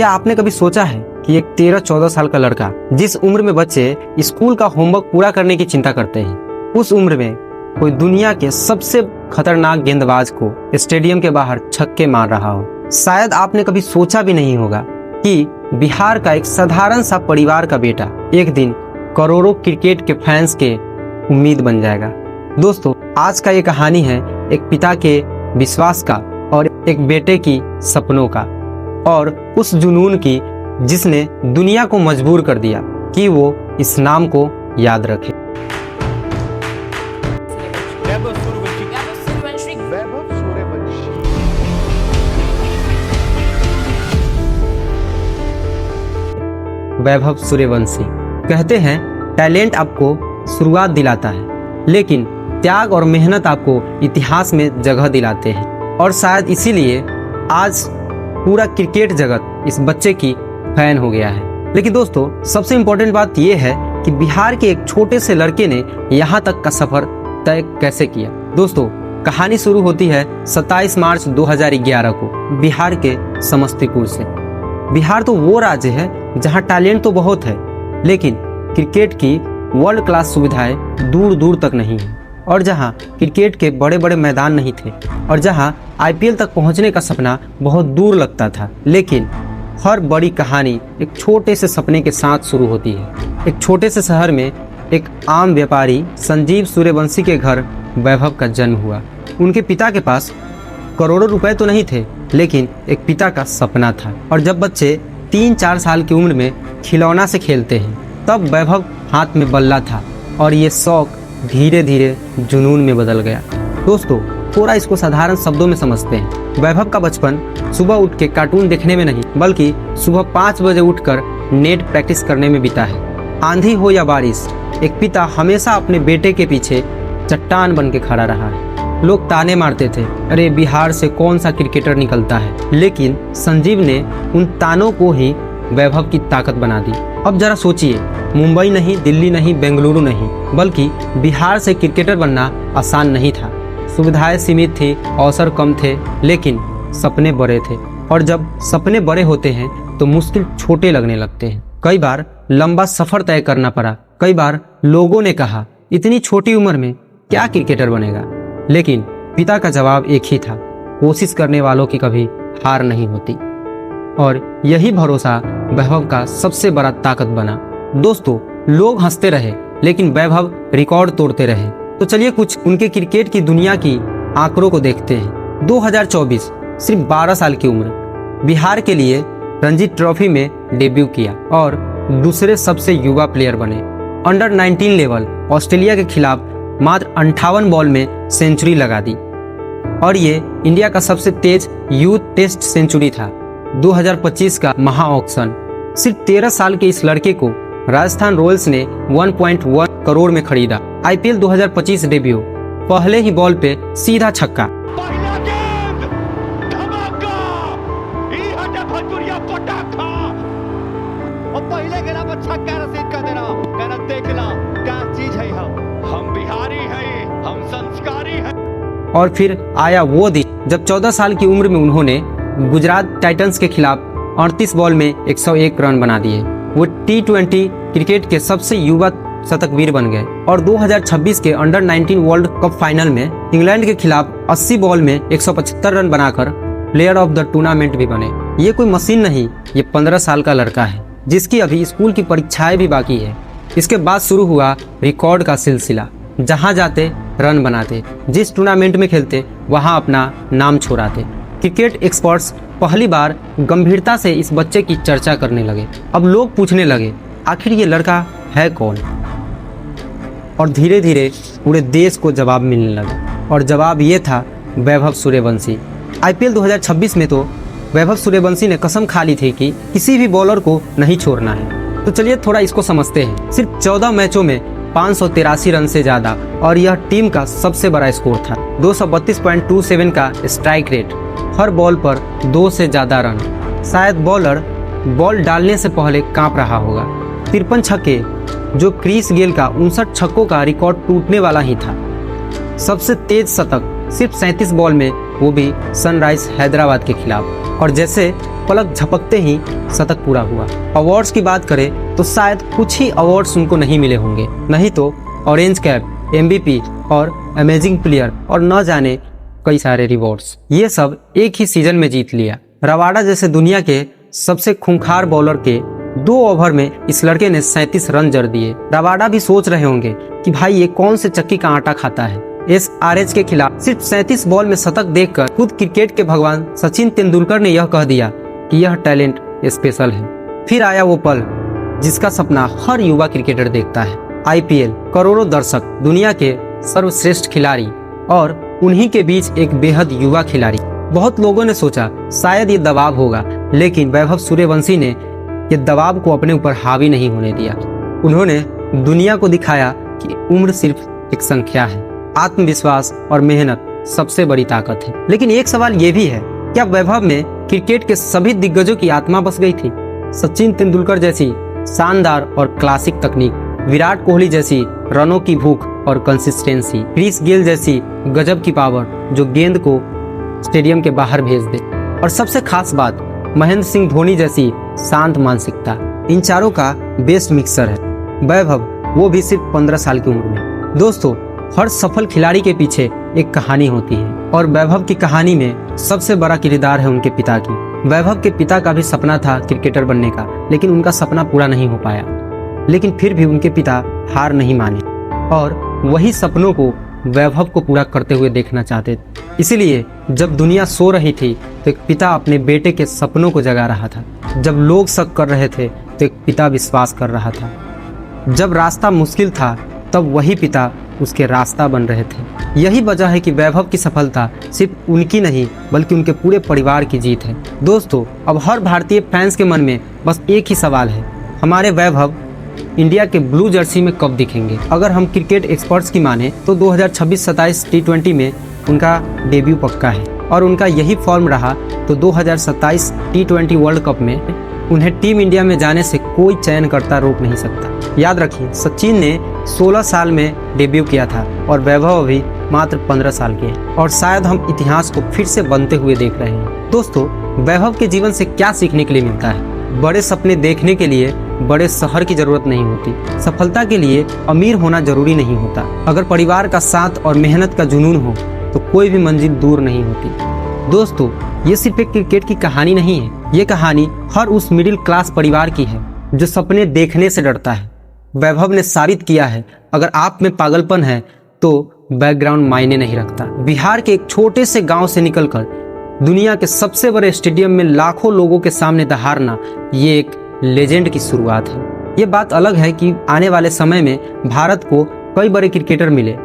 क्या आपने कभी सोचा है कि एक 13-14 साल का लड़का, जिस उम्र में बच्चे स्कूल का होमवर्क पूरा करने की चिंता करते हैं, उस उम्र में कोई दुनिया के सबसे खतरनाक गेंदबाज को स्टेडियम के बाहर छक्के मार रहा हो। शायद आपने कभी सोचा भी नहीं होगा कि बिहार का एक साधारण सा परिवार का बेटा एक दिन करोड़ों क्रिकेट के फैंस के उम्मीद बन जाएगा। दोस्तों, आज का ये कहानी है एक पिता के विश्वास का और एक बेटे की सपनों का और उस जुनून की जिसने दुनिया को मजबूर कर दिया कि वो इस नाम को याद रखे। वैभव सूर्यवंशी। कहते हैं टैलेंट आपको शुरुआत दिलाता है, लेकिन त्याग और मेहनत आपको इतिहास में जगह दिलाते हैं। और शायद इसीलिए आज पूरा क्रिकेट जगत इस बच्चे की फैन हो गया है। लेकिन दोस्तों, सबसे इम्पोर्टेंट बात यह है कि बिहार के एक छोटे से लड़के ने यहाँ तक का सफर तय कैसे किया। दोस्तों, कहानी शुरू होती है 27 मार्च 2011 को बिहार के समस्तीपुर से। बिहार तो वो राज्य है जहाँ टैलेंट तो बहुत है, लेकिन क्रिकेट की वर्ल्ड क्लास सुविधाएं दूर दूर तक नहीं है, और जहां क्रिकेट के बड़े बड़े मैदान नहीं थे, और जहां आईपीएल तक पहुंचने का सपना बहुत दूर लगता था। लेकिन हर बड़ी कहानी एक छोटे से सपने के साथ शुरू होती है। एक छोटे से शहर में एक आम व्यापारी संजीव सूर्यवंशी के घर वैभव का जन्म हुआ। उनके पिता के पास करोड़ों रुपए तो नहीं थे, लेकिन एक पिता का सपना था। और जब बच्चे 3-4 साल की उम्र में खिलौना से खेलते हैं, तब वैभव हाथ में बल्ला था और ये शौक धीरे धीरे जुनून में बदल गया। दोस्तों, थोड़ा इसको साधारण शब्दों में समझते हैं। वैभव का बचपन सुबह उठ के कार्टून देखने में नहीं, बल्कि सुबह 5 बजे उठकर नेट प्रैक्टिस करने में बीता है। आंधी हो या बारिश, एक पिता हमेशा अपने बेटे के पीछे चट्टान बन के खड़ा रहा है। लोग ताने मारते थे, अरे बिहार से कौन सा क्रिकेटर निकलता है, लेकिन संजीव ने उन तानों को ही वैभव की ताकत बना दी। अब जरा सोचिए, मुंबई नहीं, दिल्ली नहीं, बेंगलुरु नहीं, बल्कि बिहार से क्रिकेटर बनना आसान नहीं था। सुविधाएं सीमित थी, अवसर कम थे, लेकिन सपने बड़े थे। और जब सपने बड़े होते हैं तो मुश्किल छोटे लगने लगते हैं। कई बार लंबा सफर तय करना पड़ा। कई बार लोगों ने कहा, इतनी छोटी उम्र में क्या क्रिकेटर बनेगा। लेकिन पिता का जवाब एक ही था, कोशिश करने वालों की कभी हार नहीं होती। और यही भरोसा वैभव का सबसे बड़ा ताकत बना। दोस्तों, लोग हंसते रहे, लेकिन वैभव रिकॉर्ड तोड़ते रहे। तो चलिए कुछ उनके क्रिकेट की दुनिया की आंकड़ों को देखते हैं। 2024, सिर्फ 12 साल की उम्र, बिहार के लिए रणजी ट्रॉफी में डेब्यू किया और दूसरे सबसे युवा प्लेयर बने। अंडर 19 लेवल ऑस्ट्रेलिया के खिलाफ मात्र 58 बॉल में सेंचुरी लगा दी, और ये इंडिया का सबसे तेज यूथ टेस्ट सेंचुरी था। 2025 का महा ऑक्शन, सिर्फ 13 साल के इस लड़के को राजस्थान रॉयल्स ने 1.1 करोड़ में खरीदा। आईपीएल 2025 डेब्यू, पहले ही बॉल पे सीधा छक्का। और फिर आया वो दिन जब 14 साल की उम्र में उन्होंने गुजरात टाइटंस के खिलाफ 38 बॉल में 101 रन बना दिए। वो T20 क्रिकेट के सबसे युवा शतकवीर बन गए। और 2026 के अंडर 19 वर्ल्ड कप फाइनल में इंग्लैंड के खिलाफ 80 बॉल में 175 रन बनाकर प्लेयर ऑफ द टूर्नामेंट भी बने। ये कोई मशीन नहीं, ये 15 साल का लड़का है जिसकी अभी स्कूल की परीक्षाएं भी बाकी है। इसके बाद शुरू हुआ रिकॉर्ड का सिलसिला। जहां जाते रन बनाते, जिस टूर्नामेंट में खेलते वहां अपना नाम छोड़ाते। क्रिकेट एक्सपर्ट्स पहली बार गंभीरता से इस बच्चे की चर्चा करने लगे। अब लोग पूछने लगे, आखिर ये लड़का है कौन। और धीरे धीरे पूरे देश को जवाब मिलने लगा, और जवाब ये था वैभव सूर्यवंशी। आईपीएल 2026 में तो वैभव सूर्यवंशी ने कसम खा ली थी कि किसी भी बॉलर को नहीं छोड़ना है। तो चलिए थोड़ा इसको समझते हैं। सिर्फ 14 मैचों में 583 रन से ज्यादा, और यह टीम का सबसे बड़ा स्कोर था। 232.27 का स्ट्राइक रेट, हर बॉल पर 2 से ज्यादा रन। शायद बॉलर बॉल डालने से पहले कांप रहा होगा। 53 छक्के, जो क्रिस गेल का 59 छक्कों का रिकॉर्ड टूटने वाला ही था। सबसे तेज शतक सिर्फ 37 बॉल में, वो भी सनराइज हैदराबाद के खिलाफ। और जैसे पलक झपकते ही शतक पूरा हुआ। अवार्ड्स की बात करें तो शायद कुछ ही अवार्ड्स उनको नहीं मिले होंगे, नहीं तो ऑरेंज कैप, MVP और अमेजिंग प्लेयर और न जाने कई सारे रिवॉर्ड्स, ये सब एक ही सीजन में जीत लिया। रबाडा जैसे दुनिया के सबसे खूंखार बॉलर के 2 ओवर में इस लड़के ने 37 रन जड़ दिए। रबाडा भी सोच रहे होंगे कि भाई ये कौन से चक्की का आटा खाता है। SRH के खिलाफ सिर्फ 37 बॉल में शतक देखकर खुद क्रिकेट के भगवान सचिन तेंदुलकर ने यह कह दिया कि यह टैलेंट स्पेशल है। फिर आया वो पल जिसका सपना हर युवा क्रिकेटर देखता है। IPL, करोड़ों दर्शक, दुनिया के सर्वश्रेष्ठ खिलाड़ी और उन्हीं के बीच एक बेहद युवा खिलाड़ी। बहुत लोगों ने सोचा शायद ये दबाव होगा, लेकिन वैभव सूर्यवंशी ने ये दबाव को अपने ऊपर हावी नहीं होने दिया। उन्होंने दुनिया को दिखाया कि उम्र सिर्फ एक संख्या है, आत्मविश्वास और मेहनत सबसे बड़ी ताकत है। लेकिन एक सवाल ये भी है, क्या वैभव में क्रिकेट के सभी दिग्गजों की आत्मा बस गई थी? सचिन तेंदुलकर जैसी शानदार और क्लासिक तकनीक, विराट कोहली जैसी रनों की भूख और कंसिस्टेंसी, क्रिस गेल जैसी गजब की पावर जो गेंद को स्टेडियम के बाहर भेज दे, और सबसे खास बात महेंद्र सिंह धोनी जैसी शांत मानसिकता, इन चारों का बेस्ट मिक्सर है वैभव, वो भी सिर्फ 15 साल की उम्र में। दोस्तों, हर सफल खिलाड़ी के पीछे एक कहानी होती है और वैभव की कहानी में सबसे बड़ा किरदार है उनके पिता की। वैभव के पिता का भी सपना था क्रिकेटर बनने का, लेकिन उनका सपना पूरा नहीं हो पाया। लेकिन फिर भी उनके पिता हार नहीं माने और वही सपनों को वैभव को पूरा करते हुए देखना चाहते थे। इसीलिए जब दुनिया सो रही थी तो एक पिता अपने बेटे के सपनों को जगा रहा था। जब लोग शक कर रहे थे तो एक पिता विश्वास कर रहा था। जब रास्ता मुश्किल था तब वही पिता उसके रास्ता बन रहे थे। यही वजह है कि वैभव की सफलता सिर्फ उनकी नहीं बल्कि उनके पूरे परिवार की जीत है। दोस्तों, अब हर भारतीय फैंस के मन में बस एक ही सवाल है, हमारे वैभव इंडिया के ब्लू जर्सी में कब दिखेंगे? अगर हम क्रिकेट एक्सपर्ट्स की माने तो 2026-27 T20 में उनका डेब्यू पक्का है और उनका यही फॉर्म रहा तो 2027 T20 वर्ल्ड कप में उन्हें टीम इंडिया में जाने से कोई चयनकर्ता रोक नहीं सकता। याद रखिए, सचिन ने 16 साल में डेब्यू किया था और वैभव अभी मात्र 15 साल के हैं और शायद हम इतिहास को फिर से बनते हुए देख रहे हैं। दोस्तों, वैभव के जीवन से क्या सीखने के लिए मिलता है? बड़े सपने देखने के लिए बड़े शहर की जरूरत नहीं होती। सफलता के लिए अमीर होना जरूरी नहीं होता। अगर परिवार का साथ और मेहनत का जुनून हो तो कोई भी मंजिल दूर नहीं होती। दोस्तों, ये सिर्फ एक क्रिकेट की कहानी नहीं है, ये कहानी हर उस मिडिल क्लास परिवार की है जो सपने देखने से डरता है। वैभव ने साबित किया है, अगर आप में पागलपन है तो बैकग्राउंड मायने नहीं रखता। बिहार के एक छोटे से गांव से निकलकर दुनिया के सबसे बड़े स्टेडियम में लाखों लोगों के सामने दहाड़ना, ये एक लेजेंड की शुरुआत है। ये बात अलग है कि आने वाले समय में भारत को कई बड़े क्रिकेटर मिले,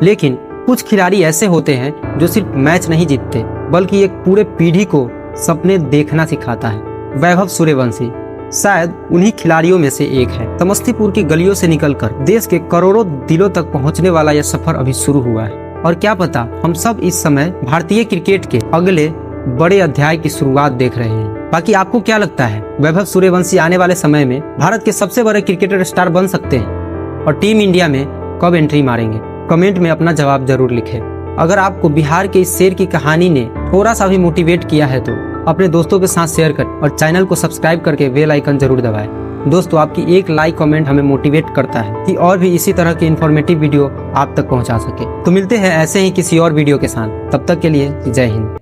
लेकिन कुछ खिलाड़ी ऐसे होते हैं जो सिर्फ मैच नहीं जीतते बल्कि एक पूरे पीढ़ी को सपने देखना सिखाता है। वैभव सूर्यवंशी शायद उन्हीं खिलाड़ियों में से एक है। समस्तीपुर की गलियों से निकलकर देश के करोड़ों दिलों तक पहुंचने वाला यह सफर अभी शुरू हुआ है और क्या पता हम सब इस समय भारतीय क्रिकेट के अगले बड़े अध्याय की शुरुआत देख रहे हैं। बाकी आपको क्या लगता है, वैभव सूर्यवंशी आने वाले समय में भारत के सबसे बड़े क्रिकेटर स्टार बन सकते हैं और टीम इंडिया में कब एंट्री मारेंगे? कमेंट में अपना जवाब जरूर लिखें। अगर आपको बिहार के इस शेर की कहानी ने थोड़ा सा भी मोटिवेट किया है तो अपने दोस्तों के साथ शेयर करें और चैनल को सब्सक्राइब करके बेल आइकन जरूर दबाएं। दोस्तों, आपकी एक लाइक कमेंट हमें मोटिवेट करता है कि और भी इसी तरह की इन्फॉर्मेटिव वीडियो आप तक पहुंचा सके। तो मिलते हैं ऐसे ही किसी और वीडियो के साथ, तब तक के लिए जय हिंद।